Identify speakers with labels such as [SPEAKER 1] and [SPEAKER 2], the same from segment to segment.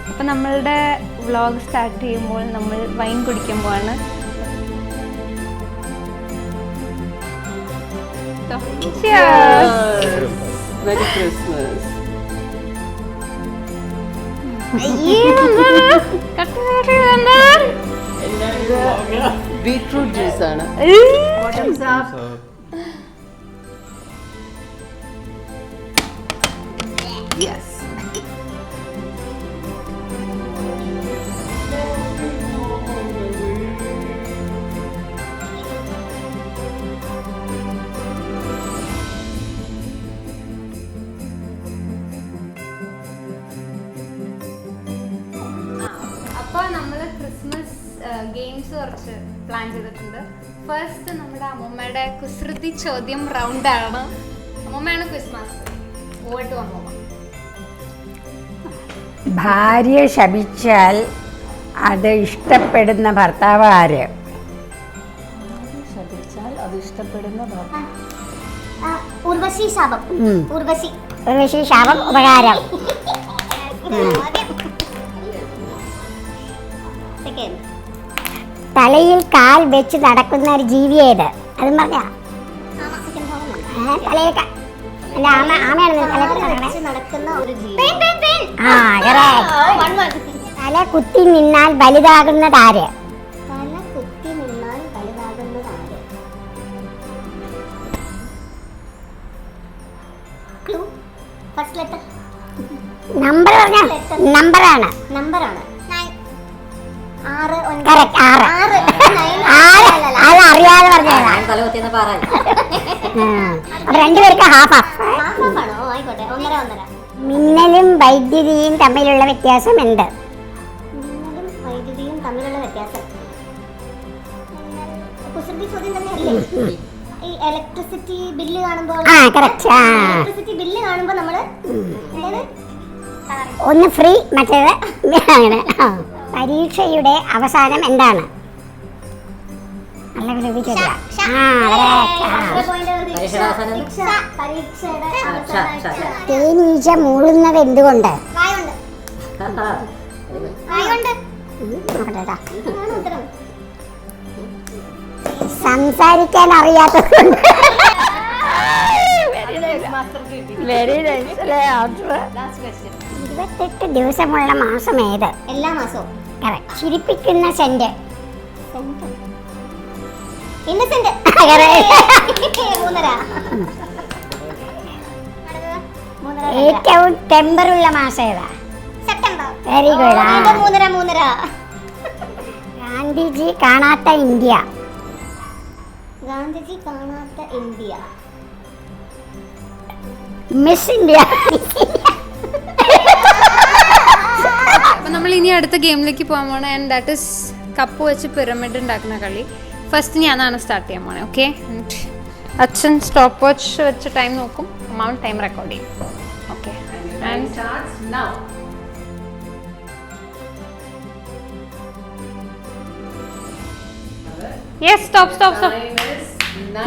[SPEAKER 1] അപ്പം നമ്മളുടെ vlog start ചെയ്യുമ്പോൾ നമ്മൾ വൈൻ കുടിക്കുമ്പോഴാണ്.
[SPEAKER 2] ബീട്രൂട്ട് ജ്യൂസ് ആണ്.
[SPEAKER 1] അപ്പോൾ നമ്മൾ ക്രിസ്മസ് ഗെയിംസ് കുറച്ച് പ്ലാൻ ചെയ്തിട്ടുണ്ട്. ഫസ്റ്റ് നമ്മുടെ അമ്മൂമ്മയുടെ കുസൃതി ചോദ്യം റൗണ്ടാണ്. അമ്മൂമ്മയാണ് ക്രിസ്മസ്. ഓവർ ടു അമ്മൂമ്മ.
[SPEAKER 3] ഭാര്യ ശപിച്ചാൽ അത് ഇഷ്ടപ്പെടുന്ന ഭർത്താവ് ആര്?
[SPEAKER 2] ശപിച്ചാൽ അത് ഇഷ്ടപ്പെടുന്ന
[SPEAKER 4] ഉർവശി ശാപം. ഉർവശി
[SPEAKER 3] ശാപം ഉപകാരം. തലയിൽ കാൽ വെച്ച് നടക്കുന്ന ഒരു ജീവി ഏത്? അതും പറഞ്ഞ തലയിൽ
[SPEAKER 4] നടക്കുന്ന ഒരു ജീവി.
[SPEAKER 3] തല കുത്തി നിന്നാൽ വലുതാകുന്നതാര്?
[SPEAKER 4] തല കുത്തി നിന്നാൽ വലുതാകുന്നതാര്? ക്ലൂ. First letter.
[SPEAKER 3] നമ്പർ പറഞ്ഞ നമ്പറാണ്.
[SPEAKER 4] നമ്പറാണ്. 6
[SPEAKER 3] കറക്റ്റ്. 6 അത് അറിയാതെ പറഞ്ഞതാ. രണ്ടുപേർക്ക് ഹാഫ് ഹാഫ്.
[SPEAKER 4] ആയിക്കോട്ടെ. 1.5.
[SPEAKER 3] മിന്നലും വൈദ്യുതിയും തമ്മിലുള്ള വ്യത്യാസം എന്ത്?
[SPEAKER 4] മിന്നലും വൈദ്യുതിയും തമ്മിലുള്ള വ്യത്യാസം കുസൃതി ചോദ്യം തന്നെയല്ലേ? ഈ ഇലക്ട്രിസിറ്റി ബില്ല് കാണുമ്പോൾ ഇലക്ട്രിസിറ്റി ബില്ല് കാണുമ്പോൾ നമ്മള്
[SPEAKER 3] ഒന്ന് ഫ്രീ, മറ്റേത് അങ്ങനെ. പരീക്ഷയുടെ അവസാനം എന്താണ്? നല്ല ശ്രദ്ധിച്ചില്ല. തേനീച്ച മൂളുന്നത് എന്തുകൊണ്ട്? സംസാരിക്കാൻ അറിയാത്തതുകൊണ്ട്. 28 ദിവസമുള്ള മാസം ഏത്?
[SPEAKER 4] എല്ലാ മാസവും.
[SPEAKER 3] ചിരിപ്പിക്കുന്ന സെന്റ്.
[SPEAKER 4] ഇന്നസെന്റ്.
[SPEAKER 3] ഏറ്റവും ടെമ്പറുള്ള മാസം ഏതാ?
[SPEAKER 4] സെപ്റ്റംബർ.
[SPEAKER 3] Very good.
[SPEAKER 4] 3.5.
[SPEAKER 3] ഗാന്ധിജി കാണാത്ത ഇന്ത്യ.
[SPEAKER 4] ഗാന്ധിജി കാണാത്ത ഇന്ത്യ.
[SPEAKER 3] Miss India.
[SPEAKER 1] അപ്പം നമ്മൾ ഇനി അടുത്ത ഗെയിമിലേക്ക് പോകാൻ പോകണം. ആൻഡ് ദാറ്റ് ഇസ് കപ്പ് വെച്ച് പിരമിഡ് ഉണ്ടാക്കുന്ന കളി. ഫസ്റ്റ് ഞാനാണ് സ്റ്റാർട്ട് ചെയ്യാൻ പോണേ. ഓക്കെ, അച്ഛൻ സ്റ്റോപ്പ് വാച്ച് വെച്ച് ടൈം നോക്കും, അമ്മാവൻ ടൈം റെക്കോർഡ് ചെയ്യും. Okay, yes, stop stop stop.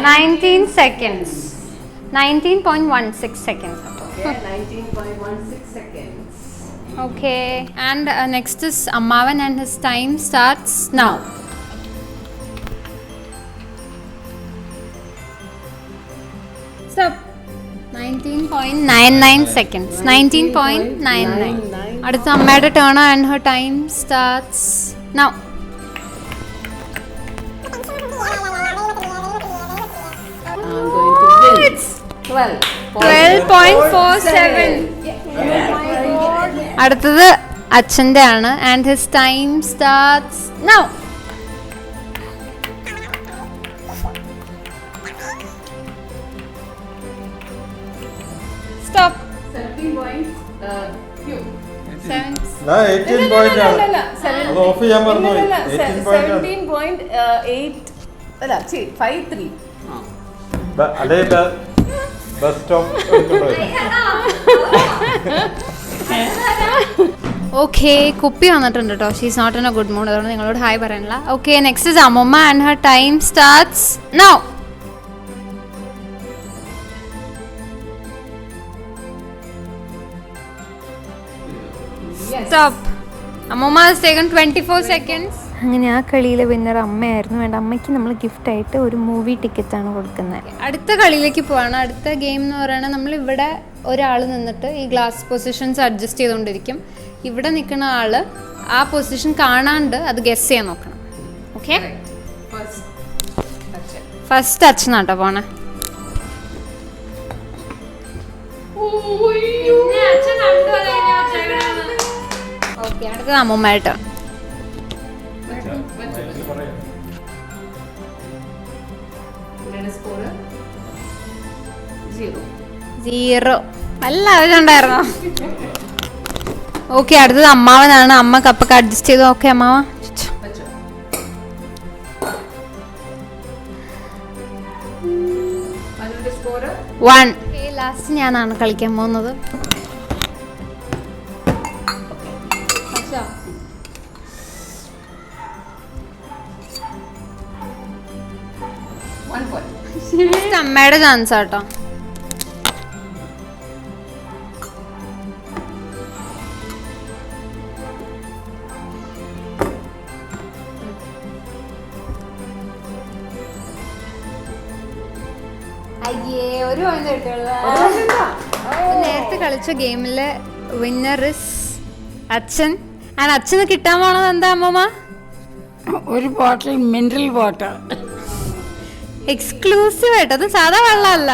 [SPEAKER 1] 19 seconds. 19.16 seconds.
[SPEAKER 2] Okay, 19.16 seconds.
[SPEAKER 1] Okay, and next is Ammavan and his time starts now. Stop. 19.99 seconds. 19.99. അടുത്ത അമ്മയുടെ turn and her time starts now.
[SPEAKER 2] I'm going
[SPEAKER 1] 12.47. അടുത്തത് അച്ഛൻ്റെ ആണ് and his time starts now. Stop.
[SPEAKER 5] 18 point ആണ്. അത് of ചെയ്യാൻ പറഞ്ഞു. 18 point ആണ്.
[SPEAKER 2] 17.8 അല്ല 53.
[SPEAKER 5] അല്ലേ ബസ് സ്റ്റോപ്പ്
[SPEAKER 1] ഓക്കെ, കുപ്പി വന്നിട്ടുണ്ട് കേട്ടോ. She's not in a good mood, അതുകൊണ്ട് നിങ്ങളോട് ഹായ് പറയാനില്ല. Okay, next is Ammamma and her time starts now. Stop. Ammamma has taken 24 seconds. അങ്ങനെ ആ കളിയിലെ വിന്നർ അമ്മയായിരുന്നു. വേണ്ട, അമ്മയ്ക്ക് നമ്മൾ ഗിഫ്റ്റായിട്ട് ഒരു മൂവി ടിക്കറ്റാണ് കൊടുക്കുന്നത്. അടുത്ത കളിയിലേക്ക് പോവാണ്. അടുത്ത ഗെയിം എന്ന് പറയുന്നത് നമ്മൾ ഇവിടെ ഒരാൾ നിന്നിട്ട് ഈ ഗ്ലാസ് പൊസിഷൻസ് അഡ്ജസ്റ്റ് ചെയ്തുകൊണ്ടിരിക്കും. ഇവിടെ നിൽക്കുന്ന ആൾ ആ പൊസിഷൻ കാണാണ്ട് അത് ഗസ് ചെയ്യാൻ നോക്കണം. ഓക്കെ, ഫസ്റ്റ് അച്ഛനാട്ടോ പോണേ. ഓക്കെ, അടുത്തത് അമ്മൂമ്മയായിട്ടോ. സീറോ. നല്ല ആവശ്യമുണ്ടായിരുന്നോ? ഓക്കെ, അടുത്തത് അമ്മാവനാണ്. അമ്മ കപ്പൊക്കെ അഡ്ജസ്റ്റ് ചെയ്തു. ഓക്കെ അമ്മാവ. വൺ. ലാസ്റ്റ് ഞാനാണ് കളിക്കാൻ പോകുന്നത്. അമ്മയുടെ ചാൻസ് ആട്ടോ. ഒരു നേരത്തെ കളിച്ച ഗെയിമിലെ വിന്നർ ഇസ് അച്ഛൻ. ആൻഡ് അച്ഛന് കിട്ടാൻ പോണത് എന്താ അമ്മമ്മ?
[SPEAKER 2] ഒരു ബോട്ടിൽ മിനറൽ വാട്ടർ.
[SPEAKER 1] എക്സ്ക്ലൂസീവ് ആയിട്ട്, അത് സാധാ വെള്ളമല്ല.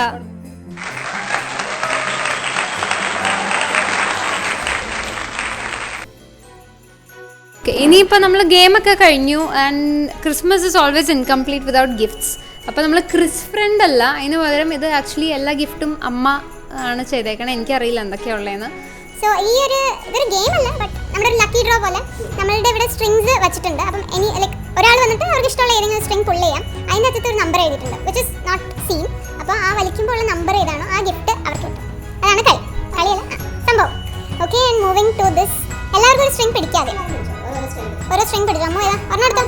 [SPEAKER 1] ഇനിയിപ്പോൾ നമ്മൾ ഗെയിമൊക്കെ കഴിഞ്ഞു. And Christmas is always incomplete without gifts. അപ്പോൾ നമ്മൾ ക്രിസ് ഫ്രണ്ട് അല്ല, അതിന് പകരം ഇത് ആക്ച്വലി എല്ലാ ഗിഫ്റ്റും അമ്മ ആണ് ചെയ്തേക്കണേ. എനിക്കറിയില്ല എന്തൊക്കെയുള്ളതെന്ന്.
[SPEAKER 4] സോ ഇതൊരു ഗെയിം അല്ല, ബട്ട് നമ്മുടെ ഒരു ലക്കി ഡ്രോ പോലെ നമ്മളുടെ ഇവിടെ സ്ട്രിങ്സ് വെച്ചിട്ടുണ്ട്. അപ്പം ലൈക്ക് ഒരാൾ വന്നിട്ട് അവർക്ക് ഇഷ്ടമുള്ള ഏതെങ്കിലും സ്ട്രിങ് പുൾ ചെയ്യാം. അതിൻ്റെ അകത്ത് ഒരു നമ്പർ എഴുതിയിട്ടുണ്ട്, വിച്ച് ഇസ് നോട്ട് സീൻ. അപ്പോൾ ആ വലിക്കുമ്പോൾ ഉള്ള നമ്പർ ഏതാണോ ആ ഗിഫ്റ്റ് അവർക്ക് കിട്ടും. അതാണ് കളിയല്ല സംഭവം. Okay, and moving to this. എല്ലാവർക്കും ഒരു സ്ട്രിങ് പിടിക്കാതെ ഓരോ സ്ട്രിങ് പിടിച്ചു. അമ്മ ഏതാ? ഒരെണ്ണം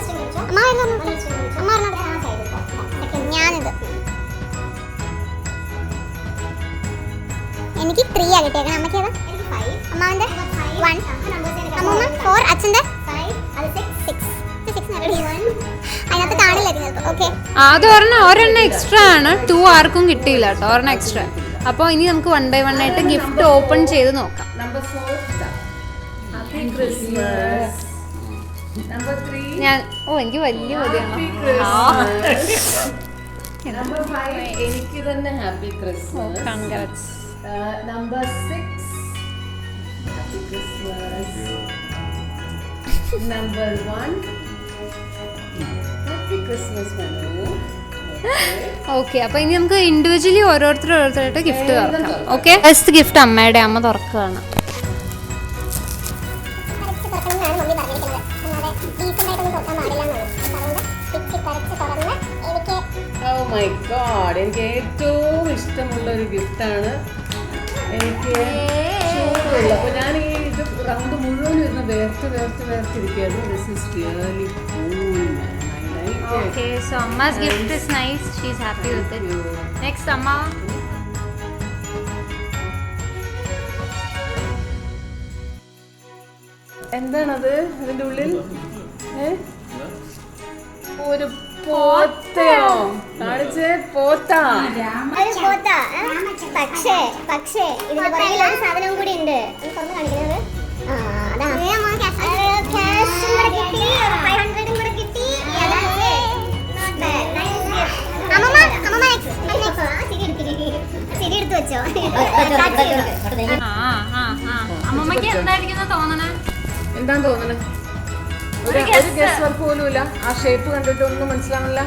[SPEAKER 4] അമ്മ ഞാനിത് എനിക്ക് 3 ആ കിട്ടിയേക്കണം. അമ്മയ്ക്ക് ഏതാ? അമ്മാവൻ്റെ 1, അമ്മൂമ്മ 4, അച്ഛൻ്റെ 5, അത് 6. അതിനകത്ത് കാണില്ല ചിലപ്പോൾ. ഓക്കെ,
[SPEAKER 1] അത് ഒരെണ്ണം എക്സ്ട്രാ ആണ്. 2 ആർക്കും കിട്ടിയില്ല കേട്ടോ, ഒരെണ്ണം എക്സ്ട്രാ. അപ്പോൾ ഇനി നമുക്ക് 1 by 1 ആയിട്ട് ഗിഫ്റ്റ് ഓപ്പൺ ചെയ്ത് നോക്കാം.
[SPEAKER 2] Number 4 Happy Christmas. Number 3
[SPEAKER 1] എനിക്ക് വലിയ മതിയാണ്.
[SPEAKER 2] Number 5 എനിക്ക് തന്നെ happy Christmas.
[SPEAKER 1] Congrats.
[SPEAKER 2] Number 6 Happy Christmas. Number 1 Happy Christmas Manu.
[SPEAKER 1] Okay, അപ്പോൾ ഇനി നമുക്ക് ഇൻഡിവിജ്വലി ഓരോരുത്തരായിട്ട് ഗിഫ്റ്റ് തുറക്കാം. ഓക്കെ, ഫസ്റ്റ് ഗിഫ്റ്റ് അമ്മയുടെ. അമ്മ തുറക്കുകയാണ്.
[SPEAKER 2] Oh my god, എനിക്ക് ഏറ്റവും ഇഷ്ടമുള്ള ഒരു ഗിഫ്റ്റാണ്. എനിക്ക് ചൂടുള്ള, അപ്പോൾ ഞാൻ ഈ ഇത് റൗണ്ട് മുഴുവൻ ഇരുന്ന് വേർത്തിരിക്കുകയായിരുന്നു. This is really cool, man. I like it.
[SPEAKER 1] Okay, so Amma's gift is nice. She's happy with it. Next, Amma.
[SPEAKER 2] എന്താണത് ഇതിന്റെ ഉള്ളിൽ? ഒരു പോത്തയോ? കാണിച്ചേ, പോത്താ.
[SPEAKER 4] പക്ഷേ ഇതിന് പുറകിൽ ഒരു സാധനവും കൂടി ഉണ്ട്. തുറന്ന് കാണിക്കുന്നത് എടുത്ത് വെച്ചോ.
[SPEAKER 1] അമ്മമ്മക്ക് എന്തായിരിക്കുന്ന തോന്നണേ?
[SPEAKER 2] എന്താന്ന് തോന്നണേ? ഒരു ഗസ് വർക്ക് പോലും ഇല്ല. ആ ഷേപ്പ് കണ്ടിട്ട് ഒന്നും മനസ്സിലാവില്ല.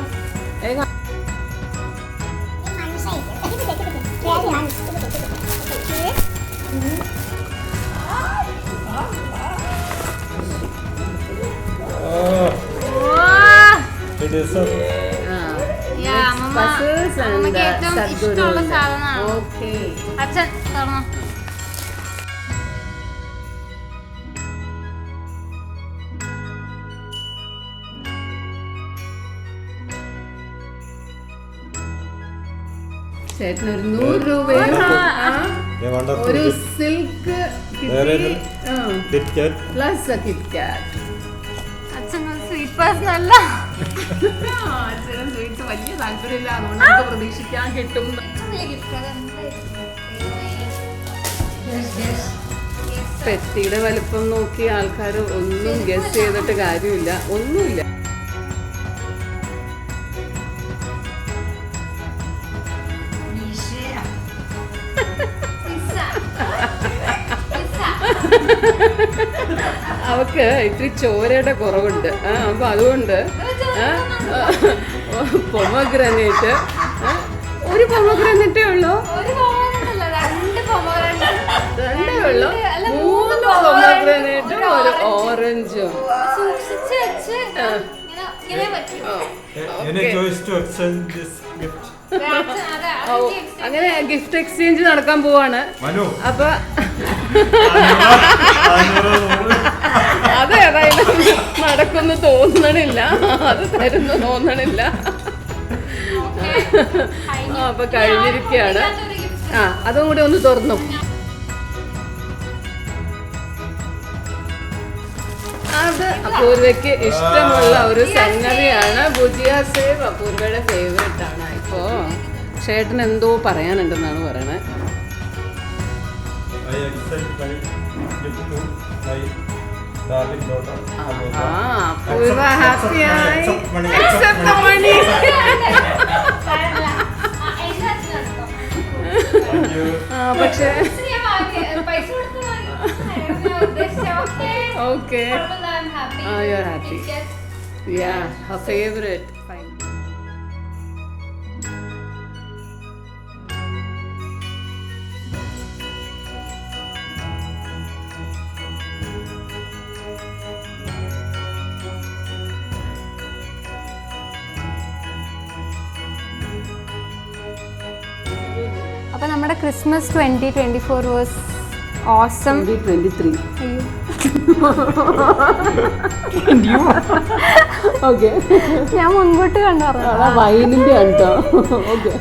[SPEAKER 5] It is a
[SPEAKER 1] അമ്മമ്മക്ക് ഏറ്റവും ഇഷ്ടമുള്ള സാധനമാണ്.
[SPEAKER 2] ഓക്കെ,
[SPEAKER 1] അച്ഛൻ തുറന്നോ.
[SPEAKER 2] ചേട്ടന് ഒരു 100 രൂപയും ഒരു silk
[SPEAKER 5] Kit Kat.
[SPEAKER 2] Plus KitKat.
[SPEAKER 1] അച്ഛൻ സ്വീറ്റ് പേഴ്സൺ അല്ല.
[SPEAKER 2] അച്ഛനും സ്വീറ്റ്സ് വലിയ താല്പര്യമില്ല, അതുകൊണ്ട് നമുക്ക് പ്രതീക്ഷിക്കാൻ കിട്ടും. പെട്ടിയുടെ വലിപ്പം നോക്കി ആൾക്കാർ ഒന്നും ഗസ് ചെയ്തിട്ട് കാര്യമില്ല, ഒന്നുമില്ല. അവക്ക് ഇത്തിരി ചോരയുടെ കുറവുണ്ട്. അപ്പൊ അതുകൊണ്ട് പൊമഗ്രാനേറ്റ്, ഒരു പൊമഗ്രാനേറ്റേ ഉള്ളൂ, രണ്ടേ ഉള്ളൂ, 3 പൊമഗ്രാനേറ്റും ഒരു ഓറഞ്ചും.
[SPEAKER 5] Any choice to exchange this gift?
[SPEAKER 2] അങ്ങനെ ഗിഫ്റ്റ് എക്സ്ചേഞ്ച് നടക്കാൻ പോവാണ്.
[SPEAKER 5] Manu.
[SPEAKER 2] അപ്പൊ അത് ഏതായാലും നടക്കുന്നു തോന്നണില്ല, അത് തരുന്നു തോന്നണില്ല. അപ്പൊ കഴിഞ്ഞിരിക്കുകയാണ്. അതും കൂടി ഒന്ന് തുറന്നു. അത് അപൂർവയ്ക്ക് ഇഷ്ടമുള്ള ഒരു സംഗതിയാണ്. ഭുജിയ സേവ് അപൂർവയുടെ ഫേവറേറ്റ് ആണ്. ഇപ്പോ ചേട്ടൻ എന്തോ പറയാനുണ്ടെന്നാണ് പറയണത്.
[SPEAKER 5] I accept my gift to my darling daughter.
[SPEAKER 2] അപൂർവ ഹാപ്പിയായി.
[SPEAKER 5] Accept money.
[SPEAKER 2] Accept the money.
[SPEAKER 5] Thank you.
[SPEAKER 2] പക്ഷേ okay. You're happy. Yeah, her favorite. Fine.
[SPEAKER 1] അപ്പൊ നമ്മുടെ ക്രിസ്മസ് 2024 വാസ് ഓസം.
[SPEAKER 2] 2023. ഓക്കെ,
[SPEAKER 1] ഞാൻ മുൻകൂട്ടി കണ്ടു പറഞ്ഞു.
[SPEAKER 2] വൈനിന്റെ കണ്ടോ? ഓക്കെ.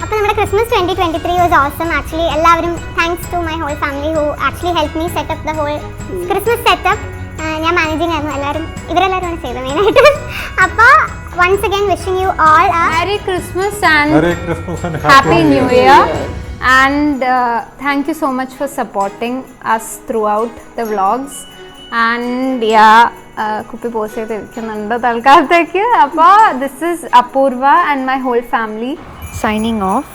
[SPEAKER 4] അപ്പോൾ നമ്മുടെ ക്രിസ്മസ് 2023 വാസ് ഓസം. ആക്ച്വലി എല്ലാവരും thanks to my whole family who actually help me set up the whole Christmas setup. ഞാൻ മാനേജിങ് ആയിരുന്നു, ഇവരെല്ലാവരുമാണ് ചെയ്തത് മെയിനായിട്ട്. അപ്പോൾ once again wishing you all
[SPEAKER 1] Merry Christmas and
[SPEAKER 5] Merry Christmas and
[SPEAKER 1] Happy New Year. And thank you so much for supporting us throughout the vlogs. And yeah, കുപ്പി post ചെയ്തിരിക്കുന്നുണ്ട് തൽക്കാലത്തേക്ക്. അപ്പോൾ this is Apurva and my whole family signing off.